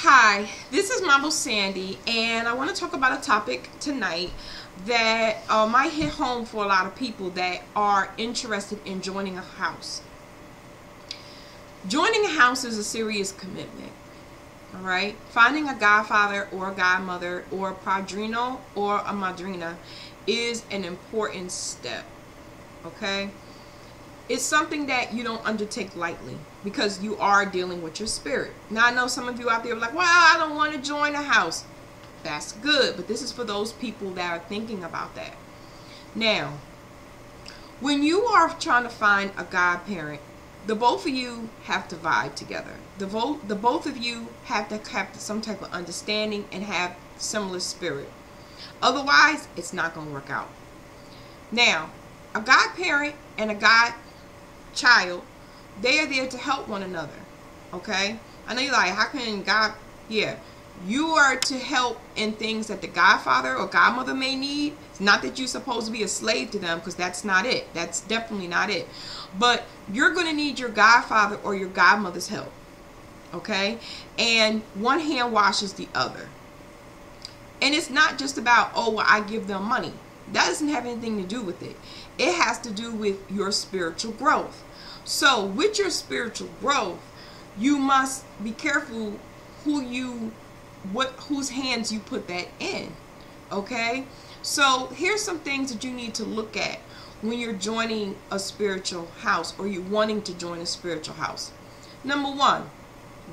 Hi, this is Mama Sandy, and I want to talk about a topic tonight that might hit home for a lot of people that are interested in joining a house. Joining a house is a serious commitment, all right? Finding a godfather or a godmother or a padrino or a madrina is an important step, okay? It's something that you don't undertake lightly because you are dealing with your spirit. Now, I know some of you out there are like, well, I don't want to join a house. That's good, but this is for those people that are thinking about that. Now, when you are trying to find a godparent, the both of you have to vibe together. The both of you have to have some type of understanding and have similar spirit. Otherwise, it's not going to work out. Now, a godparent and a godchild, they are there to help one another, okay? I know you're like, how can God, yeah. You are to help in things that the godfather or godmother may need. It's not that you're supposed to be a slave to them, because that's not it. That's definitely not it. But you're going to need your godfather or your godmother's help, okay? And one hand washes the other. And it's not just about, oh, well, I give them money. That doesn't have anything to do with it. It has to do with your spiritual growth. So with your spiritual growth, you must be careful whose hands you put that in, okay? So here's some things that you need to look at when you're joining a spiritual house or you're wanting to join a spiritual house. Number one,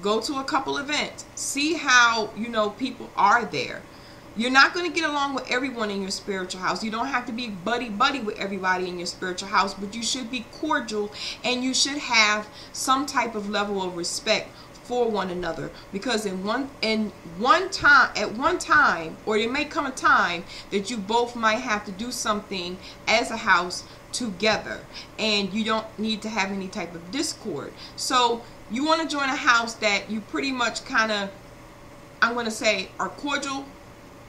go to a couple events. See how, people are there. You're not going to get along with everyone in your spiritual house. You don't have to be buddy-buddy with everybody in your spiritual house, but you should be cordial and you should have some type of level of respect for one another, because at one time, or there may come a time that you both might have to do something as a house together, and you don't need to have any type of discord. So you want to join a house that you pretty much kind of, I'm going to say, are cordial.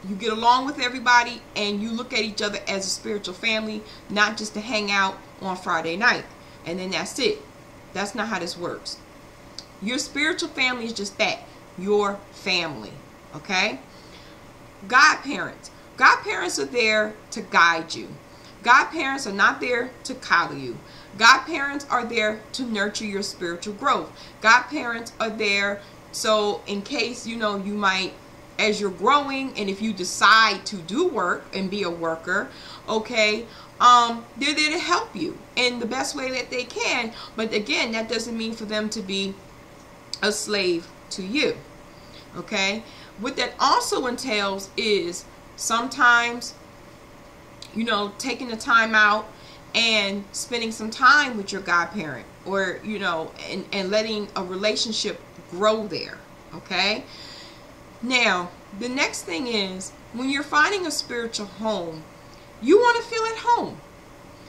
You get along with everybody and you look at each other as a spiritual family, not just to hang out on Friday night and then that's it. That's not how this works. Your spiritual family is just that, your family, okay? Godparents. Godparents are there to guide you. Godparents are not there to coddle you. Godparents are there to nurture your spiritual growth. Godparents are there so in case, you might, as you're growing, and if you decide to do work and be a worker, okay, they're there to help you in the best way that they can. But again, that doesn't mean for them to be a slave to you, okay? What that also entails is sometimes, taking the time out and spending some time with your godparent, or, and letting a relationship grow there, okay? Now, the next thing is, when you're finding a spiritual home, you want to feel at home.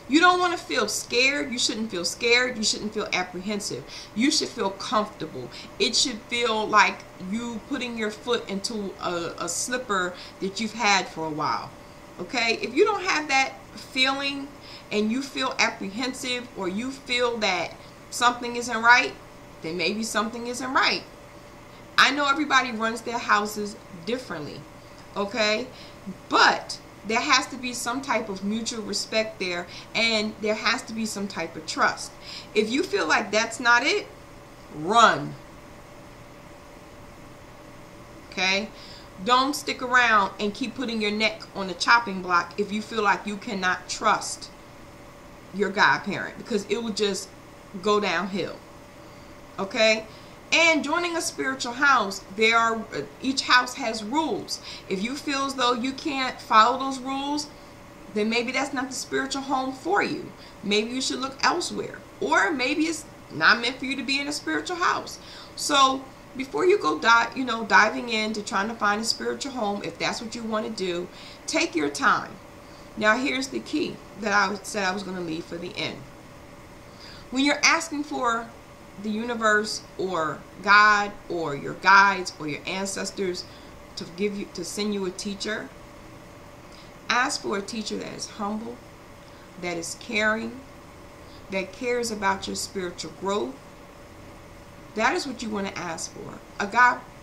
You don't want to feel scared. You shouldn't feel scared. You shouldn't feel apprehensive. You should feel comfortable. It should feel like you putting your foot into a slipper that you've had for a while, okay? If you don't have that feeling and you feel apprehensive, or you feel that something isn't right, then maybe something isn't right. I know everybody runs their houses differently, okay? But there has to be some type of mutual respect there, and there has to be some type of trust. If you feel like that's not it, run, okay? Don't stick around and keep putting your neck on the chopping block if you feel like you cannot trust your godparent, because it will just go downhill, okay? And joining a spiritual house, each house has rules. If you feel as though you can't follow those rules, then maybe that's not the spiritual home for you. Maybe you should look elsewhere. Or maybe it's not meant for you to be in a spiritual house. So before you go diving into trying to find a spiritual home, if that's what you want to do, take your time. Now here's the key that I said I was going to leave for the end. When you're asking for the universe or God or your guides or your ancestors to send you a teacher, ask for a teacher that is humble, that is caring, that cares about your spiritual growth, That is what you want to ask for. A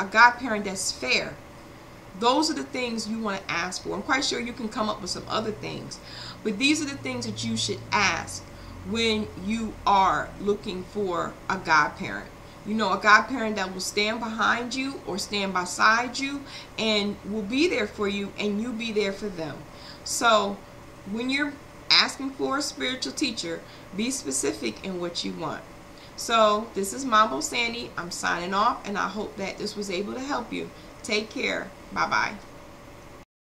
godparent that's fair. Those are the things you want to ask for. I'm quite sure you can come up with some other things, but these are the things that you should ask when you are looking for a godparent. You know, a godparent that will stand behind you or stand beside you and will be there for you, and you be there for them. So when you're asking for a spiritual teacher, be specific in what you want. So this is Mambo Sandy. I'm signing off, and I hope that this was able to help you. Take care. Bye-bye.